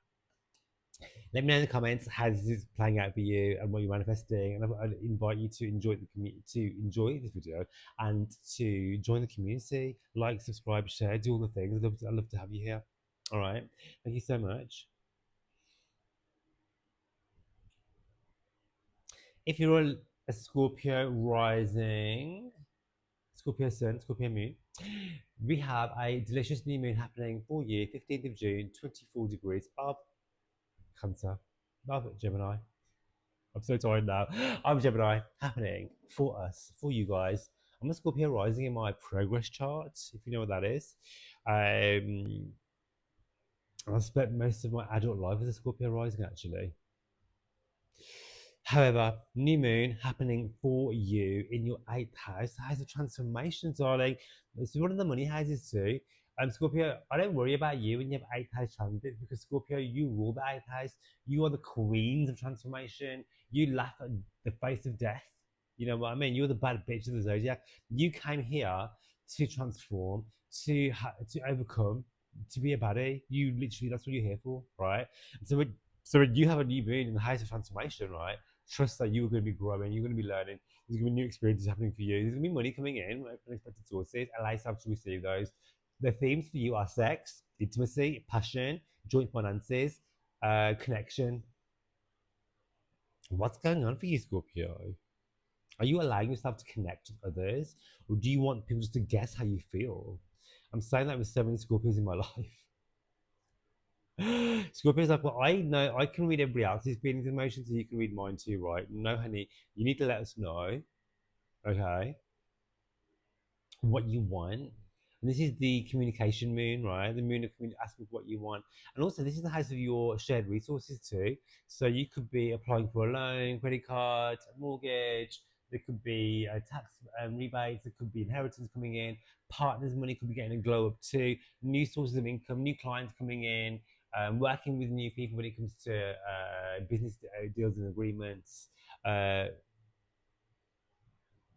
Let me know in the comments how this is playing out for you and what you're manifesting. And I invite you to enjoy the community, to enjoy this video, and to join the community. Like, subscribe, share, do all the things. I'd love to have you here. All right. Thank you so much. If you're a Scorpio rising, Scorpio sun, Scorpio moon, we have a delicious new moon happening for you, 15th of June, 24 degrees of Cancer, of Gemini. I'm so tired now. I'm Gemini, happening for us, for you guys. I'm a Scorpio rising in my progress chart, if you know what that is. I've spent most of my adult life as a Scorpio rising, actually. However, new moon happening for you in your 8th house, the house of transformation, darling. This is one of the money houses too. Scorpio, I don't worry about you when you have 8th house transits, because Scorpio, you rule the 8th house. You are the queens of transformation. You laugh at the face of death. You know what I mean? You're the bad bitch of the zodiac. You came here to transform, to overcome, to be a baddie. You literally, that's what you're here for, right? So when you have a new moon in the house of transformation, right? Trust that you are going to be growing, you're going to be learning, there's going to be new experiences happening for you, there's going to be money coming in, unexpected sources, allow yourself to receive those. The themes for you are sex, intimacy, passion, joint finances, connection. What's going on for you, Scorpio? Are you allowing yourself to connect with others, or do you want people just to guess how you feel? I'm saying that with so many Scorpios in my life. Scorpio's like, well, I know I can read everybody else's feelings and emotions, so you can read mine too, right? No, honey, you need to let us know, okay, what you want. And this is the communication moon, right? The moon of asking what you want. And also, this is the house of your shared resources too. So you could be applying for a loan, credit card, mortgage. There could be tax rebates. There could be inheritance coming in. Partners' money could be getting a glow up too. New sources of income, new clients coming in. Working with new people when it comes to business deals and agreements.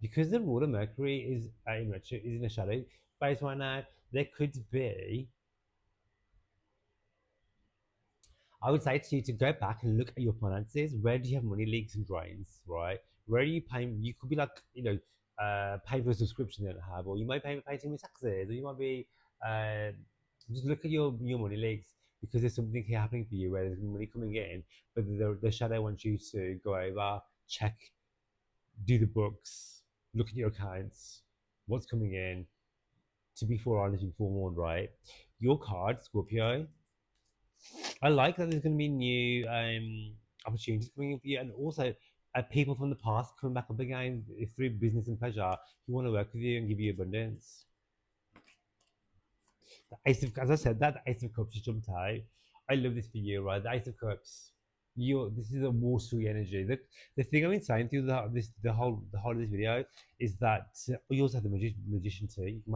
Because the ruler Mercury is in a shadow phase right now, there could be. I would say to you to go back and look at your finances. Where do you have money leaks and drains, right? Where are you paying? You could be like, paying for a subscription you don't have, or you might pay for your taxes, or you might be uh, just look at your money leaks, because there's something here happening for you where there's money coming in, but the shadow wants you to go over, check, do the books, look at your accounts, what's coming in, to be forewarned and forewarned, right? Your card, Scorpio, I like that there's going to be new opportunities coming in for you, and also people from the past coming back up again through business and pleasure who want to work with you and give you abundance. The Ace of, as I said, that Ace of Cups just jumped out. I love this for you, right? The Ace of Cups. This is a watery energy. The thing I've been saying through the whole of this video is that you also have the magician too. You can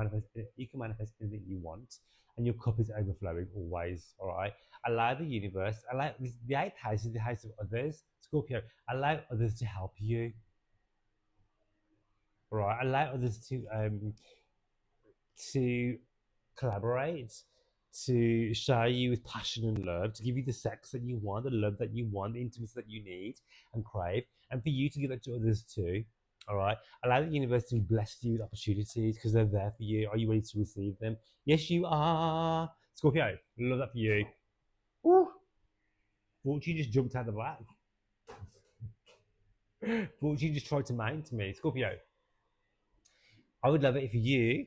manifest anything you want, and your cup is overflowing always. All right. Allow the universe. Allow the 8th house is the house of others. Scorpio. Allow others to help you. All right. Allow others to collaborate, to shower you with passion and love, to give you the sex that you want, the love that you want, the intimacy that you need and crave, and for you to give that to others too. All right. Allow the universe to bless you with opportunities because they're there for you. Are you ready to receive them? Yes, you are. Scorpio, love that for you. Woo. Fortune just jumped out the back. Fortune just tried to mount me. Scorpio, I would love it if you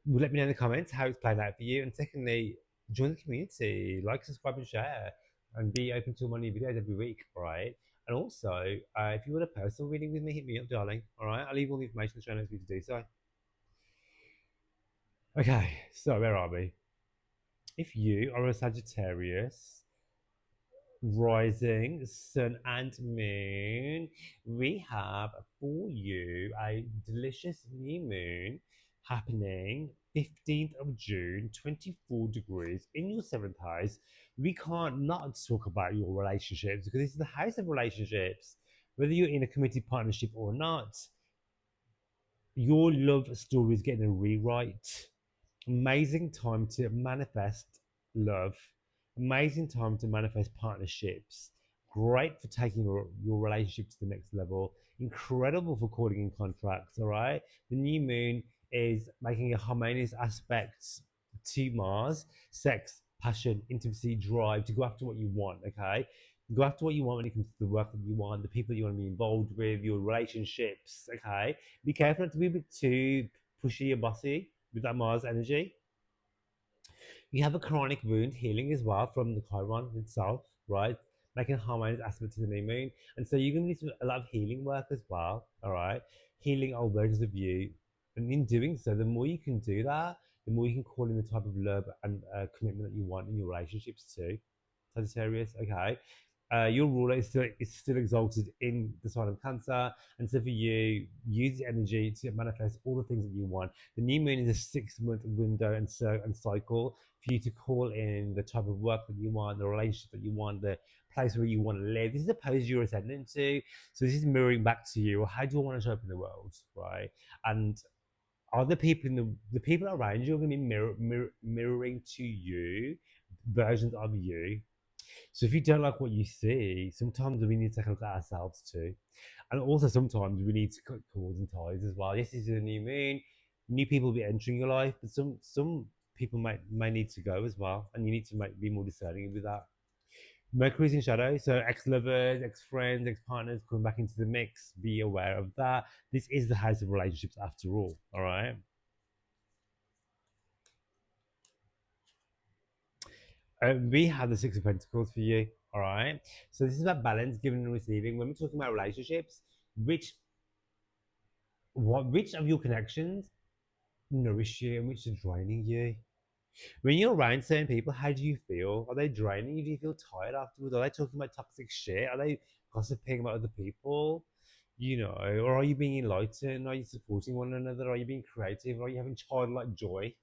would let me know in the comments how it's played out for you. And secondly, join the community, like, subscribe, and share, and be open to my new videos every week. All right. And also, if you want a personal reading with me, hit me up, darling. All right. I'll leave all the information in the show notes for you to do so. Okay. So where are we? If you are a Sagittarius, rising, sun, and moon, we have for you a delicious new moon happening 15th of June, 24 degrees in your seventh house. We can't not talk about your relationships because this is the house of relationships. Whether you're in a committed partnership or not, your love story is getting a rewrite. Amazing time to manifest love. Amazing time to manifest partnerships. Great for taking your relationship to the next level. Incredible for calling in contracts. All right. The new moon is making a harmonious aspect to Mars, sex, passion, intimacy, drive to go after what you want. Okay. Go after what you want when it comes to the work that you want, the people that you want to be involved with, your relationships. Okay. Be careful not to be a bit too pushy or bossy with that Mars energy. You have a chronic wound healing as well from the Chiron itself, right? Making a harmonious aspect to the new moon. And so you're going to need a lot of healing work as well, all right? Healing old versions of you. And in doing so, the more you can do that, the more you can call in the type of love and commitment that you want in your relationships too. Sagittarius, okay? Your ruler is still exalted in the sign of Cancer, and so for you, use the energy to manifest all the things that you want. The new moon is a 6 month window and cycle for you to call in the type of work that you want, the relationship that you want, the place where you want to live. This is the pose you're ascending to, so this is mirroring back to you. Well, how do I want to show up in the world, right? And are the people in the people around you are going to be mirroring to you versions of you. So if you don't like what you see, sometimes we need to take a look at ourselves too. And also sometimes we need to cut cords and ties as well. Yes, this is a new moon. New people will be entering your life, but some people may need to go as well. And you need to be more discerning with that. Mercury's in shadow, so ex-lovers, ex-friends, ex-partners coming back into the mix. Be aware of that. This is the house of relationships after all. All right. We have the Six of Pentacles for you. All right. So this is about balance, giving and receiving. When we're talking about relationships, which which of your connections nourish you and which are draining you? When you're around certain people, how do you feel? Are they draining you? Do you feel tired afterwards? Are they talking about toxic shit? Are they gossiping about other people? Or are you being enlightened? Are you supporting one another? Are you being creative? Are you having childlike joy?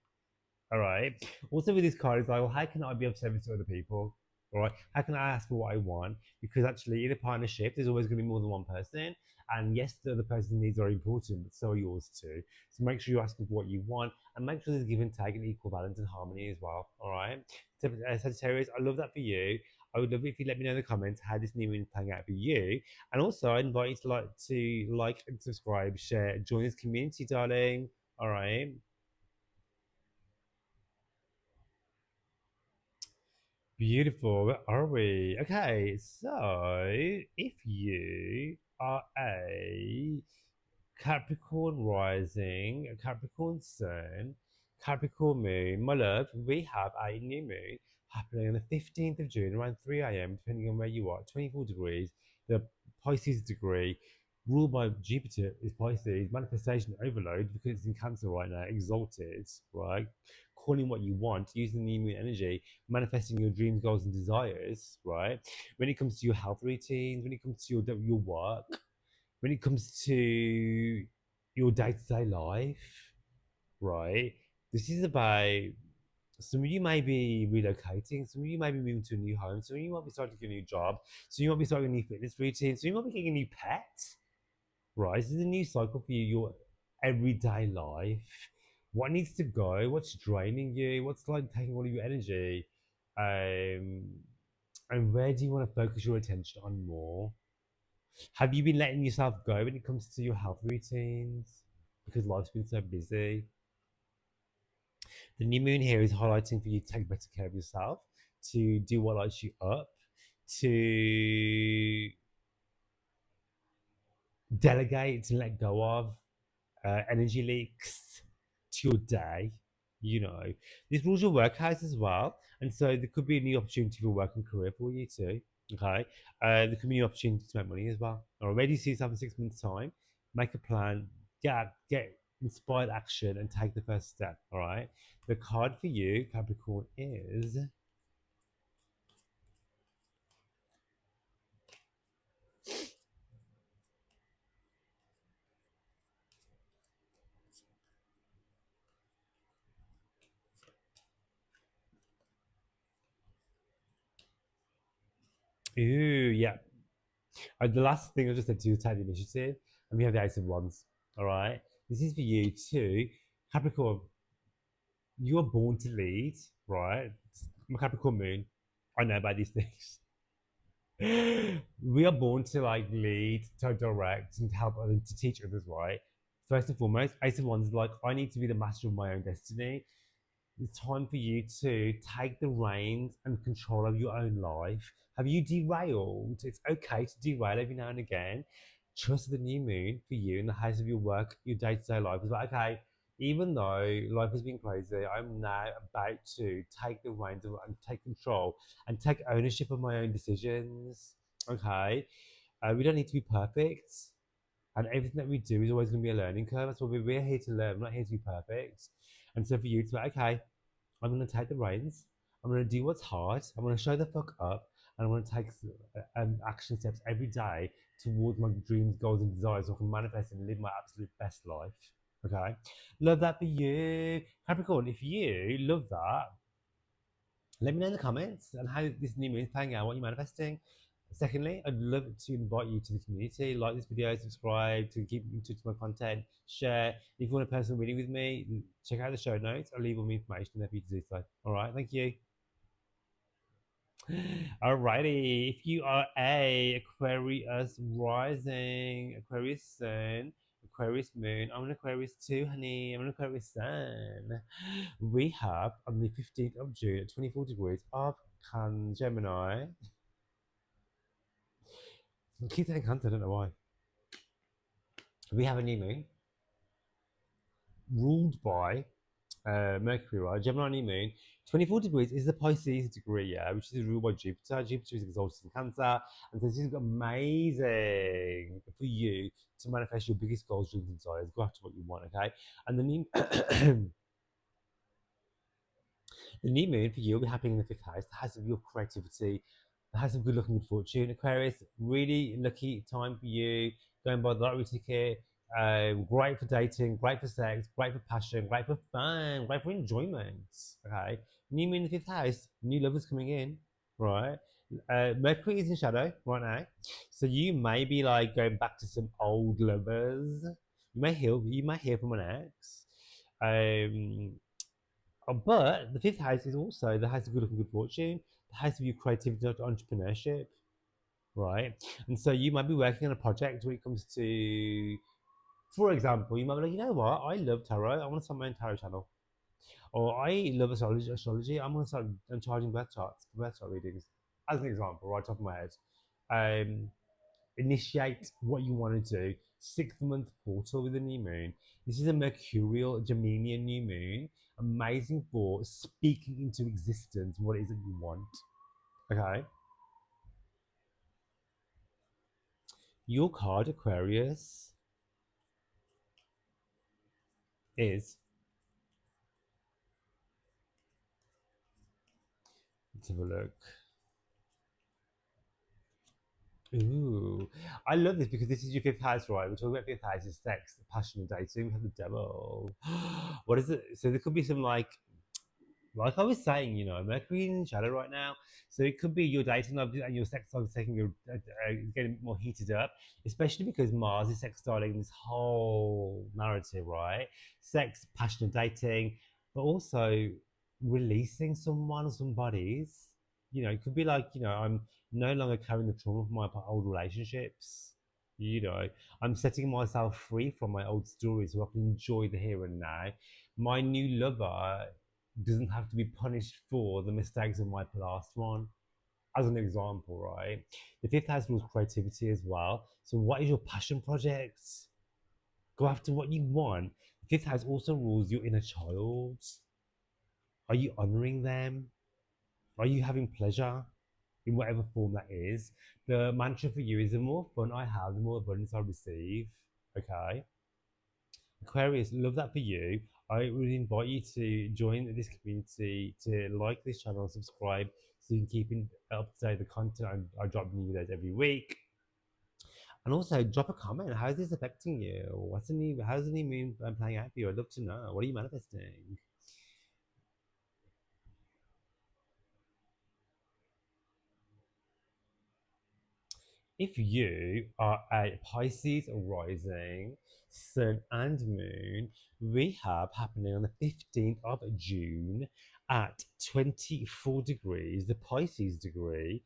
All right. Also, with this card, it's like, well, how can I be of service to other people? All right. How can I ask for what I want? Because actually, in a partnership, there's always going to be more than one person. And yes, the other person's needs are important, but so are yours too. So make sure you ask for what you want and make sure there's give and take and equal balance and harmony as well. All right. So, Sagittarius, I love that for you. I would love it if you let me know in the comments how this new moon is playing out for you. And also, I invite you to like and subscribe, share, join this community, darling. All right. Beautiful. Where are we? Okay, so if you are a Capricorn rising, a Capricorn sun, Capricorn moon, my love, we have a new moon happening on the 15th of June around 3 a.m., depending on where you are, 24 degrees. The Pisces degree, ruled by Jupiter, is Pisces, manifestation overload because it's in Cancer right now, exalted, right? Calling what you want, using the new moon energy, manifesting your dreams, goals, and desires, right? When it comes to your health routines, when it comes to your work, when it comes to your day-to-day life, right? This is about some of you may be relocating, some of you may be moving to a new home, some of you might be starting a new job, some of you might be starting a new fitness routine, some of you might be getting a new pet, right? This is a new cycle for you, your everyday life. What needs to go? What's draining you? What's like taking all of your energy? Um, and where do you want to focus your attention on more? Have you been letting yourself go when it comes to your health routines? Because life's been so busy. The new moon here is highlighting for you to take better care of yourself, to do what lights you up, to delegate and let go of energy leaks to your day. This rules your work house as well, and so there could be a new opportunity for work and career for you too. Okay, there could be new opportunity to make money as well. Already see yourself in 6 months' time. Make a plan. Get inspired action and take the first step. All right. The card for you, Capricorn, is Ooh, yeah. The last thing I just said to you is take the initiative, and we have the Ace of Wands. All right. This is for you too, Capricorn. You are born to lead, right? I'm a Capricorn moon. I know about these things. We are born to like lead, to direct, and to help others, to teach others, right? First and foremost, Ace of Wands is like, I need to be the master of my own destiny. It's time for you to take the reins and control of your own life. Have you derailed? It's okay to derail every now and again. Trust the new moon for you in the house of your work, your day to day life. It's like, okay, even though life has been crazy, I'm now about to take the reins and take control and take ownership of my own decisions. Okay. We don't need to be perfect. And everything that we do is always going to be a learning curve. That's why we're here to learn. We're not here to be perfect. And so for you to be like, okay, I'm going to take the reins. I'm going to do what's hard. I'm going to show the fuck up. And I'm going to take action steps every day towards my dreams, goals, and desires so I can manifest and live my absolute best life. Okay? Love that for you. Capricorn, if you love that, let me know in the comments and how this new moon is playing out, what you're manifesting. Secondly, I'd love to invite you to the community. Like this video, subscribe to keep in touch with my content, share. If you want a personal reading with me, check out the show notes. I'll leave all my information there for you to do so. All right, thank you. Alrighty, if you are a Aquarius rising, Aquarius sun, Aquarius moon, I'm an Aquarius too, honey. I'm an Aquarius sun. We have on the 15th of June at 24 degrees of Gemini. I keep saying Cancer, I don't know why. We have a new moon ruled by Mercury, right? Gemini new moon. 24 degrees is the Pisces degree, yeah, which is ruled by Jupiter. Jupiter is exalted in Cancer. And so this is amazing for you to manifest your biggest goals, dreams, and desires. Go after what you want, okay? And the new. The new moon for you will be happening in the fifth house, the house of your creativity, the house of good luck and good fortune. Aquarius, really lucky time for you. Going by the lottery ticket. Great for dating, great for sex, great for passion, great for fun, great for enjoyment. Okay. New moon in the fifth house, new lovers coming in, right? Mercury is in shadow right now. So you may be like going back to some old lovers. You may hear from an ex. But the fifth house is also the house of good luck and good fortune, the house of your creativity and entrepreneurship, right? And so you might be working on a project when it comes to, for example, you might be like, you know what, I love tarot, I want to start my own tarot channel. Or I love astrology, I'm going to start charging birth charts for birth chart readings, as an example, right top of my head. Um, Initiate what you want to do. 6 month portal with the new moon. This is a Mercurial Geminian new moon. Amazing for speaking into existence what it is that you want. Okay. Your card, Aquarius, is. Let's have a look. Ooh, I love this because this is your fifth house, right? We're talking about fifth house is sex, passion, and dating. We have the devil. What is it? So there could be some like I was saying, Mercury in shadow right now, so it could be your dating life and your sex life is getting more heated up, especially because Mars is sextiling this whole narrative, right? Sex, passion, dating, but also releasing someone or somebody's. It could be like, I'm no longer carrying the trauma of my old relationships. I'm setting myself free from my old stories so I can enjoy the here and now. My new lover doesn't have to be punished for the mistakes of my last one. As an example, right? The fifth house rules creativity as well. So, what is your passion projects? Go after what you want. The fifth house also rules your inner child. Are you honoring them? Are you having pleasure in whatever form that is? The mantra for you is the more fun I have, the more abundance I receive. Okay. Aquarius, love that for you. I would invite you to join this community, to like this channel, subscribe, so you can keep up to date the content. I drop new videos every week. And also drop a comment. How is this affecting you? How's the new moon playing out for you? I'd love to know. What are you manifesting? If you are a Pisces rising, sun and moon, we have happening on the 15th of June at 24 degrees, the Pisces degree.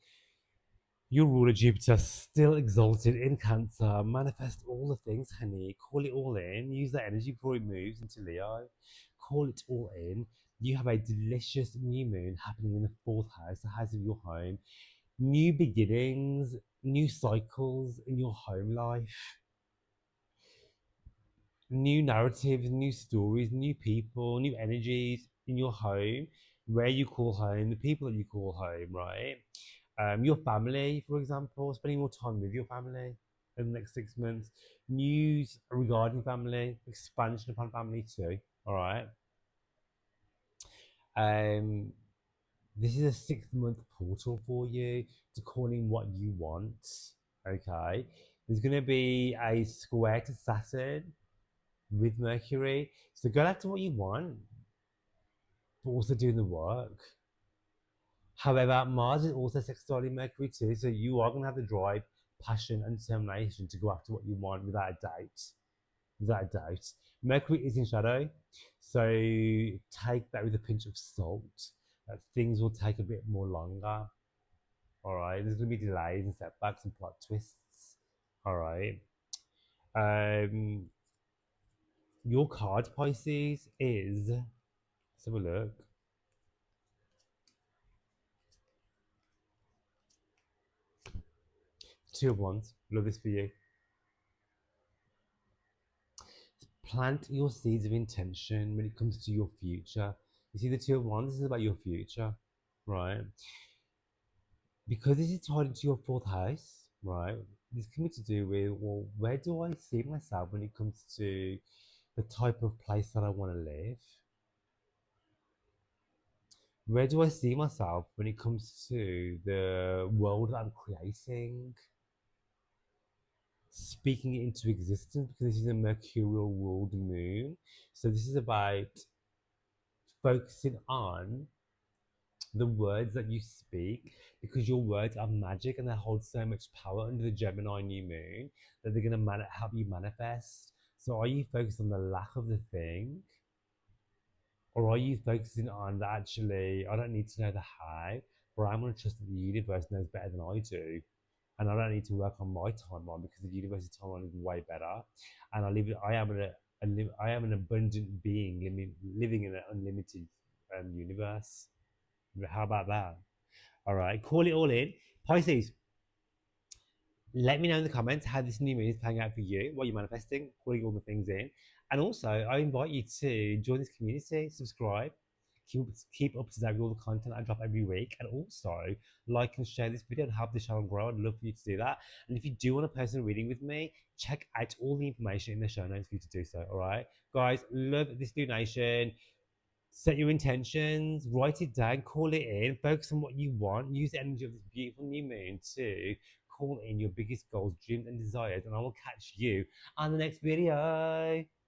Your ruler Jupiter still exalted in Cancer. Manifest all the things, honey. Call it all in. Use that energy before it moves into Leo. Call it all in. You have a delicious new moon happening in the fourth house, the house of your home. New beginnings, new cycles in your home life, new narratives, new stories, new people, new energies in your home, where you call home, the people that you call home, right? Your family, for example, spending more time with your family in the next 6 months. News regarding family, expansion upon family too. All right. Um, this is a 6 month portal for you to call in what you want. Okay. There's going to be a square to Saturn with Mercury. So go after what you want, but also doing the work. However, Mars is also sextiling Mercury too, so you are going to have the drive, passion, and determination to go after what you want without a doubt. Without a doubt. Mercury is in shadow, so take that with a pinch of salt. That things will take a bit more longer. All right, there's going to be delays and setbacks and plot twists. All right. Um, your card, Pisces, is. Let's have a look. Two of Wands. Love this for you. Plant your seeds of intention when it comes to your future. You see, the Two of Wands, this is about your future, right? Because this is tied into your fourth house, right? This can be to do with, well, where do I see myself when it comes to the type of place that I want to live? Where do I see myself when it comes to the world that I'm creating? Speaking it into existence, because this is a mercurial ruled moon. So this is about focusing on the words that you speak, because your words are magic and they hold so much power under the Gemini new moon that they're going to help you manifest. So are you focused on the lack of the thing, or are you focusing on that actually I don't need to know the how, but I'm going to trust that the universe knows better than I do, and I don't need to work on my timeline because the universe's timeline is way better, and I am I am an abundant being living in an unlimited universe. How about that? All right, call it all in. Pisces, let me know in the comments how this new moon is playing out for you, what you're manifesting, calling all the things in. And also, I invite you to join this community, subscribe, keep up to date with all the content I drop every week, and also like and share this video and help the channel grow. I'd love for you to do that. And if you do want a personal reading with me, check out all the information in the show notes for you to do so. All right, guys, love this new nation. Set your intentions, write it down, call it in, focus on what you want, use the energy of this beautiful new moon to call in your biggest goals, dreams, and desires. And I will catch you on the next video.